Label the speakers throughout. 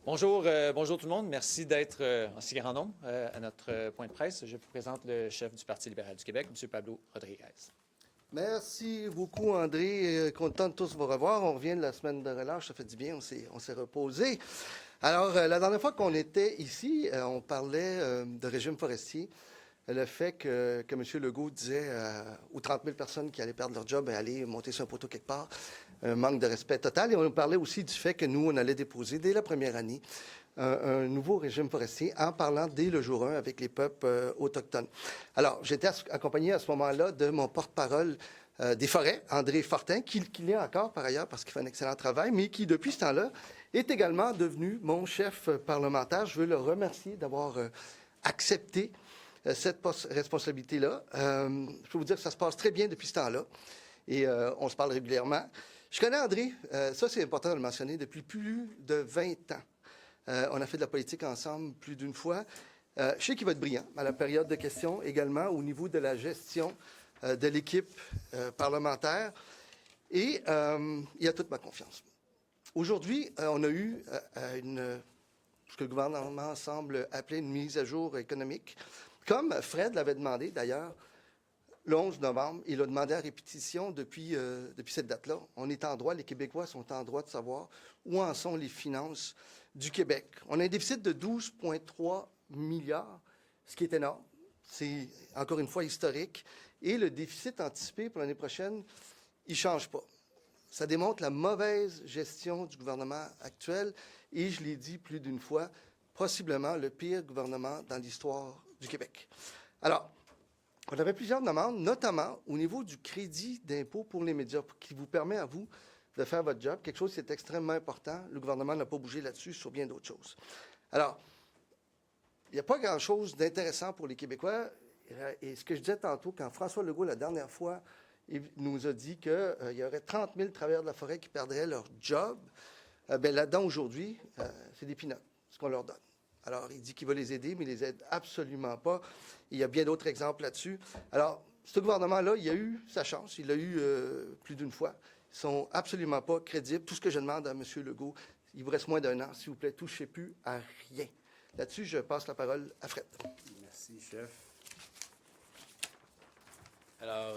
Speaker 1: Bonjour tout le monde. Merci d'être en si grand nombre à notre point de presse. Je vous présente le chef du Parti libéral du Québec, M. Pablo Rodriguez.
Speaker 2: Merci beaucoup, André. Content de tous vous revoir. On revient de la semaine de relâche. Ça fait du bien. On s'est reposé. Alors, la dernière fois qu'on était ici, on parlait de régime forestier. Le fait que M. Legault disait aux 30 000 personnes qui allaient perdre leur job et aller monter sur un poteau quelque part, un manque de respect total. Et on parlait aussi du fait que nous, on allait déposer dès la première année un nouveau régime forestier en parlant dès le jour 1 avec les peuples autochtones. Alors, j'étais accompagné à ce moment-là de mon porte-parole des forêts, André Fortin, qui l'est encore par ailleurs parce qu'il fait un excellent travail, mais qui, depuis ce temps-là, est également devenu mon chef parlementaire. Je veux le remercier d'avoir accepté cette responsabilité-là. Je peux vous dire que ça se passe très bien depuis ce temps-là et on se parle régulièrement. Je connais André, ça c'est important de le mentionner, depuis plus de 20 ans. On a fait de la politique ensemble plus d'une fois. Je sais qu'il va être brillant à la période de questions également au niveau de la gestion de l'équipe parlementaire et il a toute ma confiance. Aujourd'hui, on a eu ce que le gouvernement semble appeler une mise à jour économique. Comme Fred l'avait demandé d'ailleurs, le 11 novembre, il a demandé à répétition depuis cette date-là. On est en droit, les Québécois sont en droit de savoir où en sont les finances du Québec. On a un déficit de 12,3 milliards, ce qui est énorme. C'est encore une fois historique. Et le déficit anticipé pour l'année prochaine, il ne change pas. Ça démontre la mauvaise gestion du gouvernement actuel et, je l'ai dit plus d'une fois, possiblement le pire gouvernement dans l'histoire du Québec. Alors, on avait plusieurs demandes, notamment au niveau du crédit d'impôt pour les médias, qui vous permet à vous de faire votre job, quelque chose qui est extrêmement important. Le gouvernement n'a pas bougé là-dessus sur bien d'autres choses. Alors, il n'y a pas grand-chose d'intéressant pour les Québécois. Et ce que je disais tantôt, quand François Legault, la dernière fois, il nous a dit qu'il y aurait 30 000 travailleurs de la forêt qui perdraient leur job, bien là-dedans, aujourd'hui, c'est des peanuts, ce qu'on leur donne. Alors, il dit qu'il va les aider, mais il ne les aide absolument pas. Il y a bien d'autres exemples là-dessus. Alors, ce gouvernement-là, il a eu sa chance. Il l'a eu plus d'une fois. Ils ne sont absolument pas crédibles. Tout ce que je demande à M. Legault, il vous reste moins d'un an, s'il vous plaît, touchez plus à rien. Là-dessus, je passe la parole à Fred.
Speaker 3: Merci, chef. Alors,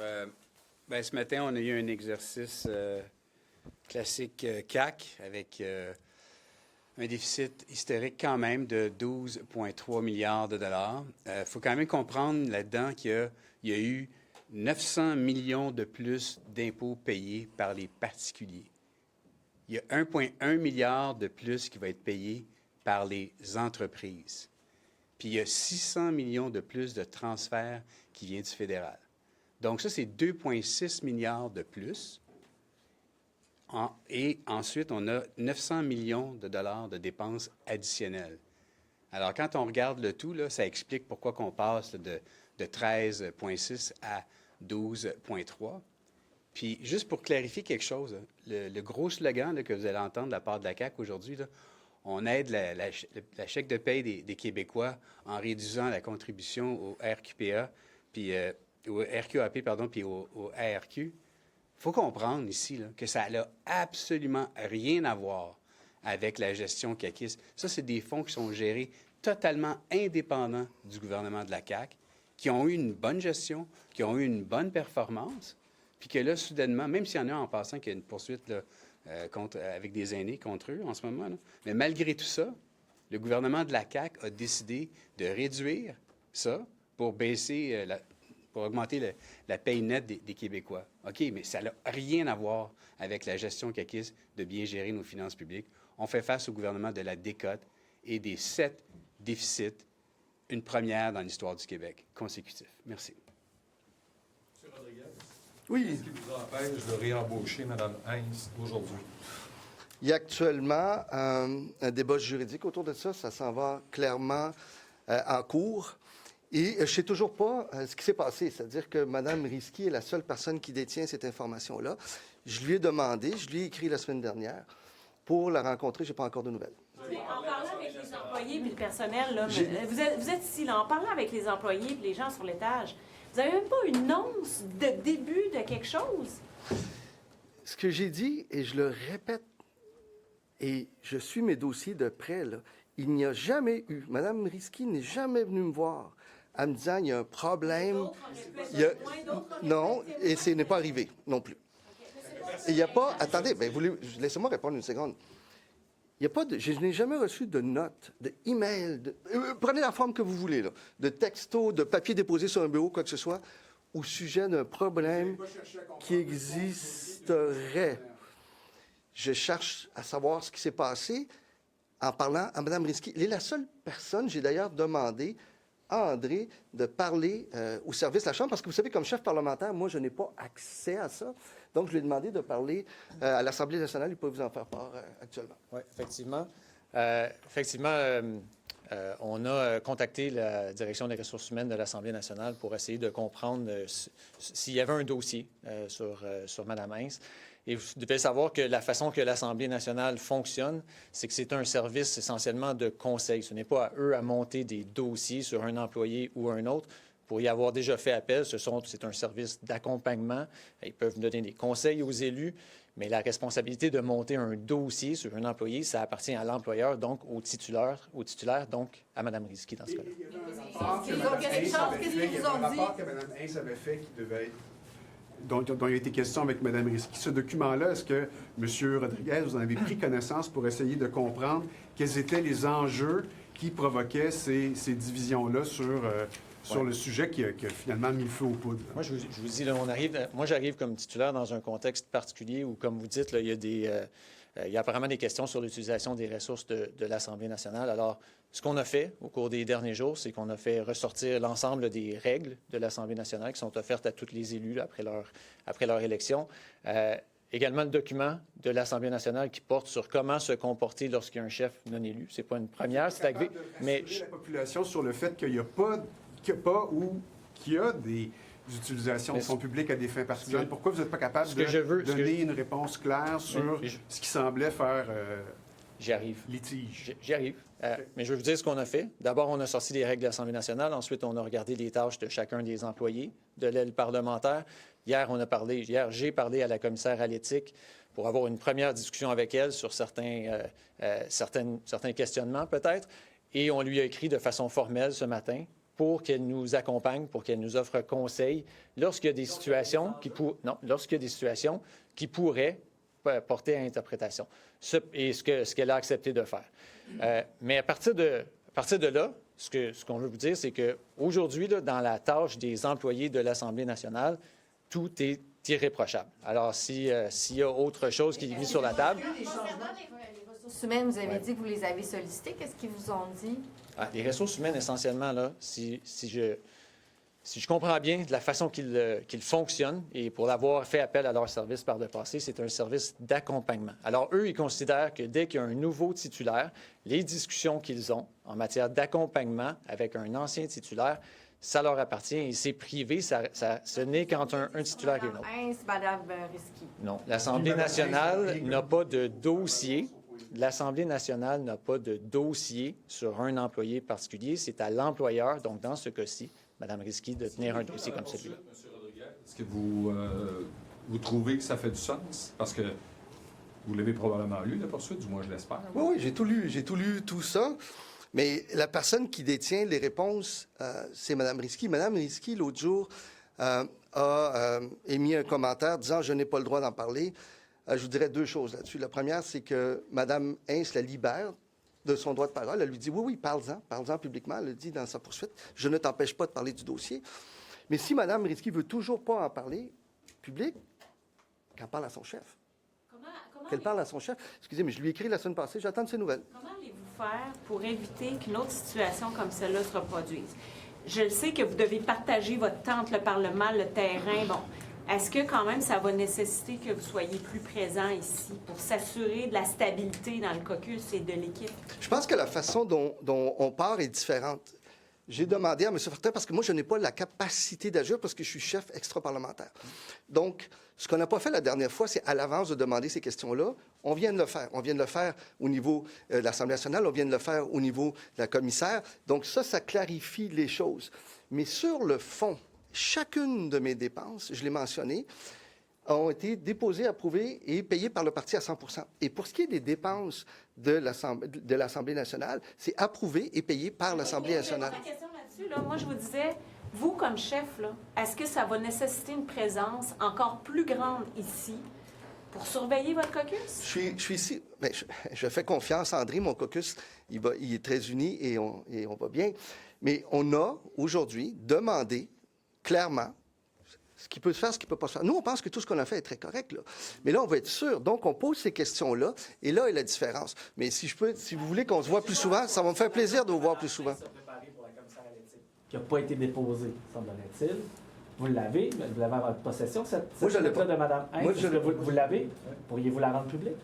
Speaker 3: ce matin, on a eu un exercice classique CAC avec un déficit historique quand même de 12,3 milliards de dollars. Il faut quand même comprendre là-dedans qu'il y a eu 900 millions de plus d'impôts payés par les particuliers. Il y a 1,1 milliard de plus qui va être payé par les entreprises. Puis il y a 600 millions de plus de transferts qui viennent du fédéral. Donc ça, c'est 2,6 milliards de plus. Et ensuite, on a 900 millions de dollars de dépenses additionnelles. Alors, quand on regarde le tout, là, ça explique pourquoi on passe de 13,6 à 12,3. Puis, juste pour clarifier quelque chose, le gros slogan là, que vous allez entendre de la part de la CAQ aujourd'hui, là, on aide la chèque de paie des Québécois en réduisant la contribution au RQPA, puis au RQAP, pardon, puis au ARQ. Il faut comprendre ici là, que ça n'a absolument rien à voir avec la gestion caquiste. Ça, c'est des fonds qui sont gérés totalement indépendants du gouvernement de la CAQ, qui ont eu une bonne gestion, qui ont eu une bonne performance, puis que là, soudainement, même s'il y en a en passant qu'il y a une poursuite là, avec des aînés contre eux en ce moment, là, mais malgré tout ça, le gouvernement de la CAQ a décidé de réduire ça pour baisser pour augmenter la paye nette des Québécois. OK, mais ça n'a rien à voir avec la gestion caquiste de bien gérer nos finances publiques. On fait face au gouvernement de la décote et des 7 déficits, une première dans l'histoire du Québec, consécutif. Merci.
Speaker 4: M. Rodriguez,
Speaker 2: Oui.
Speaker 4: qu'est-ce qui vous empêche de réembaucher Mme Heinz aujourd'hui?
Speaker 2: Il y a actuellement un débat juridique autour de ça. Ça s'en va clairement en cours. Et je ne sais toujours pas ce qui s'est passé. C'est-à-dire que Mme Risky est la seule personne qui détient cette information-là. Je lui ai demandé, je lui ai écrit la semaine dernière pour la rencontrer. Je n'ai pas encore de nouvelles.
Speaker 5: Mais en parlant avec les employés et le personnel, là, vous êtes ici, là, en parlant avec les employés et les gens sur l'étage, vous n'avez même pas une once de début de quelque chose?
Speaker 2: Ce que j'ai dit, et je le répète Et je suis mes dossiers de près, là. Il n'y a jamais eu, Mme Risky n'est jamais venue me voir en me disant, il y a un problème. Non, et ce n'est pas arrivé non plus. Il n'y a pas, attendez, laissez-moi répondre une seconde. Il y a pas je n'ai jamais reçu de notes, de email, prenez la forme que vous voulez, là, de texto, de papier déposé sur un bureau, quoi que ce soit, au sujet d'un problème qui existerait. Je cherche à savoir ce qui s'est passé en parlant à Mme Risky. Elle est la seule personne, j'ai d'ailleurs demandé à André de parler au service de la Chambre, parce que vous savez, comme chef parlementaire, moi, je n'ai pas accès à ça. Donc, je lui ai demandé de parler à l'Assemblée nationale. Il peut vous en faire part actuellement.
Speaker 1: Oui, effectivement. On a contacté la Direction des ressources humaines de l'Assemblée nationale pour essayer de comprendre s'il y avait un dossier sur Mme Hintz. Et vous devez savoir que la façon que l'Assemblée nationale fonctionne, c'est que c'est un service essentiellement de conseil. Ce n'est pas à eux à monter des dossiers sur un employé ou un autre. Pour y avoir déjà fait appel, c'est un service d'accompagnement. Ils peuvent donner des conseils aux élus, mais la responsabilité de monter un dossier sur un employé, ça appartient à l'employeur, donc au titulaire, donc à Mme Risky dans ce cas-là.
Speaker 6: Il y avait un rapport que Mme Hintz avait fait qui devait être dont il a été question avec Mme Risky. Ce document-là, est-ce que, M. Rodriguez, vous en avez pris connaissance pour essayer de comprendre quels étaient les enjeux qui provoquaient ces divisions-là sur le sujet qui a finalement mis le feu aux poudres?
Speaker 1: Moi, je vous dis, là, j'arrive comme titulaire dans un contexte particulier où, comme vous dites, là, il y a apparemment des questions sur l'utilisation des ressources de l'Assemblée nationale. Alors, ce qu'on a fait au cours des derniers jours, c'est qu'on a fait ressortir l'ensemble des règles de l'Assemblée nationale qui sont offertes à tous les élus là, après leur élection. Également, le document de l'Assemblée nationale qui porte sur comment se comporter lorsqu'il y a un chef non élu. Ce n'est pas une première, c'est arrivé. Mais
Speaker 6: la population sur le fait qu'il y a des utilisations de fonds publics à des fins particulières. Pourquoi vous n'êtes pas capable de donner une réponse claire sur ce qui semblait faire litige?
Speaker 1: J'y arrive. Mais je vais vous dire ce qu'on a fait. D'abord, on a sorti les règles de l'Assemblée nationale. Ensuite, on a regardé les tâches de chacun des employés de l'aile parlementaire. Hier, j'ai parlé à la commissaire à l'éthique pour avoir une première discussion avec elle sur certains questionnements, peut-être. Et on lui a écrit de façon formelle ce matin pour qu'elle nous accompagne, pour qu'elle nous offre conseil lorsqu'il y a des situations qui pourraient porter à interprétation. Et ce qu'elle a accepté de faire. Mais à partir de là, ce qu'on veut vous dire, c'est qu'aujourd'hui, dans la tâche des employés de l'Assemblée nationale, tout est irréprochable. Alors, s'il y a autre chose qui est mise sur la table...
Speaker 7: Concernant les ressources humaines, vous avez dit que vous les avez sollicités. Qu'est-ce qu'ils vous ont dit?
Speaker 1: Les ressources humaines, essentiellement, là, si je comprends bien de la façon qu'ils fonctionnent, et pour l'avoir fait appel à leur service par le passé, c'est un service d'accompagnement. Alors, eux, ils considèrent que dès qu'il y a un nouveau titulaire, les discussions qu'ils ont en matière d'accompagnement avec un ancien titulaire, ça leur appartient et c'est privé. Ce n'est qu'entre un titulaire et un autre.
Speaker 7: Mme Risky.
Speaker 1: Non. L'Assemblée nationale n'a pas de dossier. L'Assemblée nationale n'a pas de dossier sur un employé particulier. C'est à l'employeur, donc dans ce cas-ci, Mme Risky, de tenir un dossier comme celui-là.
Speaker 4: M. Rodriguez, est-ce que vous trouvez que ça fait du sens? Parce que vous l'avez probablement lu, la poursuite, du moins je l'espère.
Speaker 2: Oui, j'ai tout lu, tout ça. Mais la personne qui détient les réponses, c'est Mme Risky. Mme Risky, l'autre jour, a émis un commentaire disant « Je n'ai pas le droit d'en parler ». Je vous dirais deux choses là-dessus. La première, c'est que Mme Hintz la libère de son droit de parole. Elle lui dit « Oui, parle-en publiquement ». Elle le dit dans sa poursuite. « Je ne t'empêche pas de parler du dossier ». Mais si Mme Risky ne veut toujours pas en parler public, qu'elle parle à son chef. Qu'elle parle à son chef. Excusez, mais je lui ai écrit la semaine passée, j'attends de ses nouvelles.
Speaker 5: Comment allez-vous faire pour éviter qu'une autre situation comme celle-là se reproduise? Je le sais que vous devez partager votre temps entre le Parlement, le terrain. Bon, est-ce que quand même ça va nécessiter que vous soyez plus présent ici pour s'assurer de la stabilité dans le caucus et de l'équipe?
Speaker 2: Je pense que la façon dont on part est différente. J'ai demandé à M. Fortin, parce que moi, je n'ai pas la capacité d'agir parce que je suis chef extra-parlementaire. Donc, ce qu'on n'a pas fait la dernière fois, c'est à l'avance de demander ces questions-là. On vient de le faire. On vient de le faire au niveau de l'Assemblée nationale. On vient de le faire au niveau de la commissaire. Donc, ça clarifie les choses. Mais sur le fond, chacune de mes dépenses, je l'ai mentionné, ont été déposés, approuvés et payés par le parti à 100 %. Et pour ce qui est des dépenses de l'Assemblée nationale, c'est approuvé et payé par l'Assemblée nationale.
Speaker 5: Ma question là-dessus, là, moi, je vous disais, vous, comme chef, là, est-ce que ça va nécessiter une présence encore plus grande ici pour surveiller votre caucus?
Speaker 2: Je suis ici. Bien, je fais confiance à André. Mon caucus, il est très uni et on va bien. Mais on a aujourd'hui demandé clairement ce qui peut se faire, ce qui ne peut pas se faire. Nous, on pense que tout ce qu'on a fait est très correct, là. Mais là, on va être sûr. Donc, on pose ces questions-là, et là est la différence. Mais si vous voulez qu'on se voit plus souvent, ça va me faire plaisir de vous voir plus souvent.
Speaker 8: Qui n'a pas été déposé, semblerait-il. Vous l'avez en votre possession, cette
Speaker 2: Moi, je l'ai
Speaker 8: lettre
Speaker 2: pas.
Speaker 8: de Mme Hintz.
Speaker 2: Moi, je l'ai pas.
Speaker 8: Vous l'avez? Pourriez-vous la rendre publique?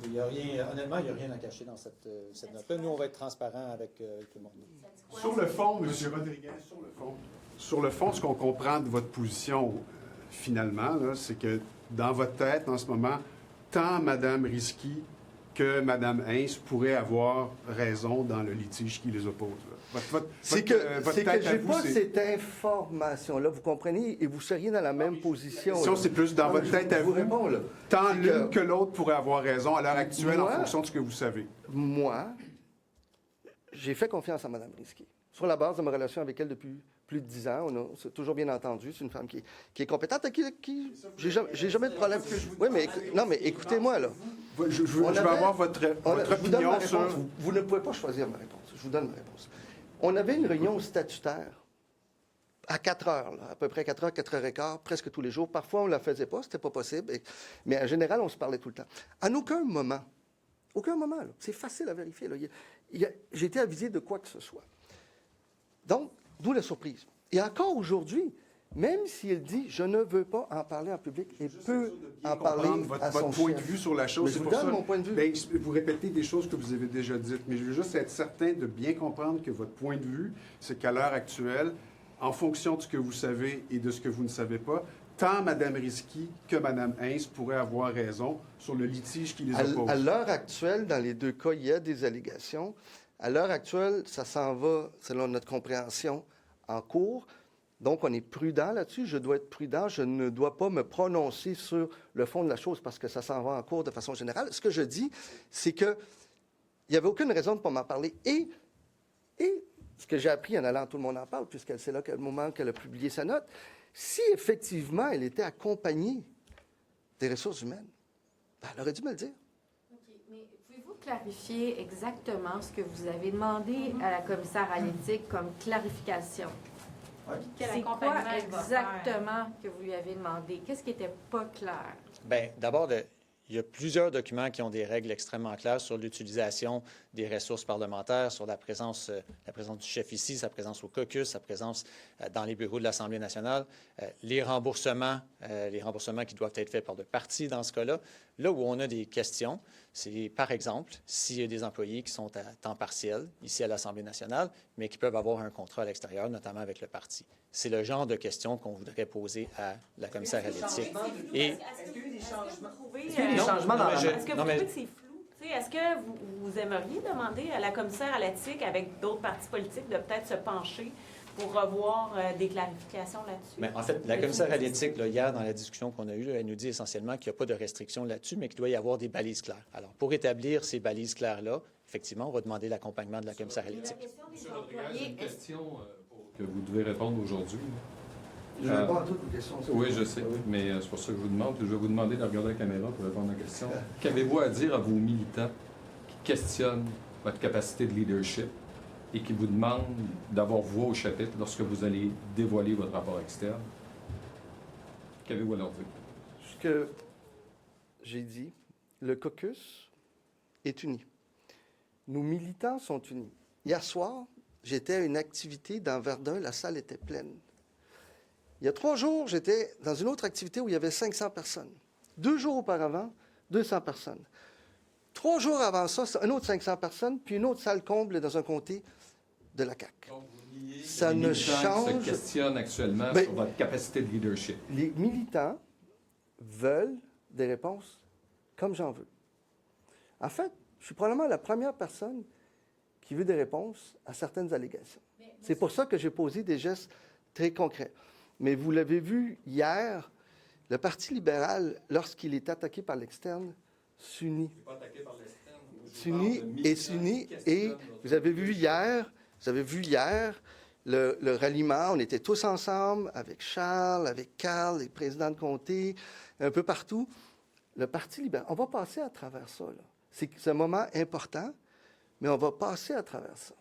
Speaker 1: Il y a rien, honnêtement, il n'y a rien à cacher dans cette note-là. Nous, on va être transparent avec tout le monde.
Speaker 6: Sur le fond, M. Rodriguez, sur le fond, ce qu'on comprend de votre position, finalement, là, c'est que dans votre tête, en ce moment, tant Mme Risky que Mme Hintz pourraient avoir raison dans le litige qui les oppose.
Speaker 2: C'est que je n'ai pas cette information-là, vous comprenez, et vous seriez dans la même position.
Speaker 6: Si c'est plus dans votre tête à vous,
Speaker 2: réponds, là.
Speaker 6: tant
Speaker 2: C'est
Speaker 6: l'une que l'autre pourrait avoir raison à l'heure actuelle en
Speaker 2: Moi-
Speaker 6: fonction de ce que vous savez.
Speaker 2: Moi, j'ai fait confiance à Mme Risky. Sur la base de ma relation avec elle depuis plus de 10 ans, on s'est toujours bien entendu. C'est une femme qui est compétente, j'ai jamais de problème. Oui, mais non, mais écoutez-moi, là.
Speaker 6: Je veux avoir votre
Speaker 2: Je vous donne ma
Speaker 6: opinion sur...
Speaker 2: réponse. Vous ne pouvez pas choisir ma réponse. Je vous donne ma réponse. On avait une réunion statutaire à 4 heures, là, à peu près 4 heures, 4 heures et quart, presque tous les jours. Parfois, on ne la faisait pas, c'était pas possible. Mais en général, on se parlait tout le temps. À aucun moment, là, c'est facile à vérifier, là, j'ai été avisé de quoi que ce soit. Donc, d'où la surprise. Et encore aujourd'hui, même si elle dit « je ne veux pas en parler en public », elle peut en parler à son
Speaker 6: votre point de
Speaker 2: chef.
Speaker 6: vue sur la chose.
Speaker 2: Mais je
Speaker 6: C'est
Speaker 2: vous
Speaker 6: pour
Speaker 2: donne
Speaker 6: ça.
Speaker 2: mon point de vue.
Speaker 6: Bien, vous répétez des choses que vous avez déjà dites, mais je veux juste être certain de bien comprendre que votre point de vue, c'est qu'à l'heure actuelle, en fonction de ce que vous savez et de ce que vous ne savez pas, tant Mme Risky que Mme Hintz pourraient avoir raison sur le litige qui les oppose.
Speaker 2: À l'heure actuelle, dans les deux cas, il y a des allégations. À l'heure actuelle, ça s'en va, selon notre compréhension, en cours. Donc, on est prudent là-dessus. Je dois être prudent. Je ne dois pas me prononcer sur le fond de la chose parce que ça s'en va en cours de façon générale. Ce que je dis, c'est qu'il n'y avait aucune raison de ne pas m'en parler. Et ce que j'ai appris en allant, tout le monde en parle, puisque c'est là le moment qu'elle a publié sa note, si effectivement elle était accompagnée des ressources humaines, ben, elle aurait dû me le dire.
Speaker 7: OK, mais pouvez-vous clarifier exactement ce que vous avez demandé à la commissaire à l'éthique comme clarification?
Speaker 5: Quel
Speaker 7: C'est quoi
Speaker 5: accompagnement elle va faire?
Speaker 7: exactement que vous lui avez demandé? Qu'est-ce qui n'était pas clair?
Speaker 1: Bien, d'abord, il y a plusieurs documents qui ont des règles extrêmement claires sur l'utilisation des ressources parlementaires, sur la présence du chef ici, sa présence au caucus, sa présence dans les bureaux de l'Assemblée nationale, les remboursements qui doivent être faits par le parti dans ce cas-là. Là où on a des questions, c'est par exemple s'il y a des employés qui sont à temps partiel ici à l'Assemblée nationale, mais qui peuvent avoir un contrat à l'extérieur, notamment avec le parti. C'est le genre de questions qu'on voudrait poser à la commissaire à l'éthique. Et
Speaker 5: Est-ce qu'il y a eu des changements?
Speaker 8: Est-ce qu'il y a eu des changements dans la
Speaker 5: Est-ce que vous
Speaker 1: Non, mais-
Speaker 5: trouvez que c'est flou? Tu sais, est-ce que vous aimeriez demander à la commissaire à l'éthique, avec d'autres partis politiques, de peut-être se pencher pour revoir des clarifications là-dessus?
Speaker 1: Mais en fait, la commissaire à l'éthique, là, hier, dans la discussion qu'on a eue, elle nous dit essentiellement qu'il n'y a pas de restrictions là-dessus, mais qu'il doit y avoir des balises claires. Alors, pour établir ces balises claires-là, effectivement, on va demander l'accompagnement de la commissaire à l'éthique.
Speaker 4: M. Rodriguez, une question que vous devez répondre aujourd'hui.
Speaker 2: Je réponds à toutes vos questions.
Speaker 4: Oui, je sais, mais c'est pour ça que je vous demande. Je vais vous demander de regarder la caméra pour répondre à la question. Qu'avez-vous à dire à vos militants qui questionnent votre capacité de leadership et qui vous demandent d'avoir voix au chapitre lorsque vous allez dévoiler votre rapport externe? Qu'avez-vous à leur dire?
Speaker 2: Ce que j'ai dit, le caucus est uni. Nos militants sont unis. Hier soir, j'étais à une activité dans Verdun, la salle était pleine. Il y a 3 jours, j'étais dans une autre activité où il y avait 500 personnes. 2 jours auparavant, 200 personnes. 3 jours avant ça, c'est un autre 500 personnes, puis une autre salle comble dans un comté de la CAQ.
Speaker 4: Donc, vous niez
Speaker 2: Ça
Speaker 4: les
Speaker 2: ne
Speaker 4: militants qui
Speaker 2: change-
Speaker 4: se questionnent actuellement
Speaker 2: Ben-
Speaker 4: sur votre capacité de leadership.
Speaker 2: Les militants veulent des réponses comme j'en veux. En fait, je suis probablement la première personne qui veut des réponses à certaines allégations. C'est pour ça que j'ai posé des gestes très concrets. Mais vous l'avez vu hier, Le Parti libéral, lorsqu'il est attaqué par l'externe, s'unit. S'unit et s'unit. Et vous avez vu hier le ralliement. On était tous ensemble avec Charles, avec Carl, les présidents de comté, un peu partout. Le Parti libéral, on va passer à travers ça, là. C'est un moment important, mais on va passer à travers ça.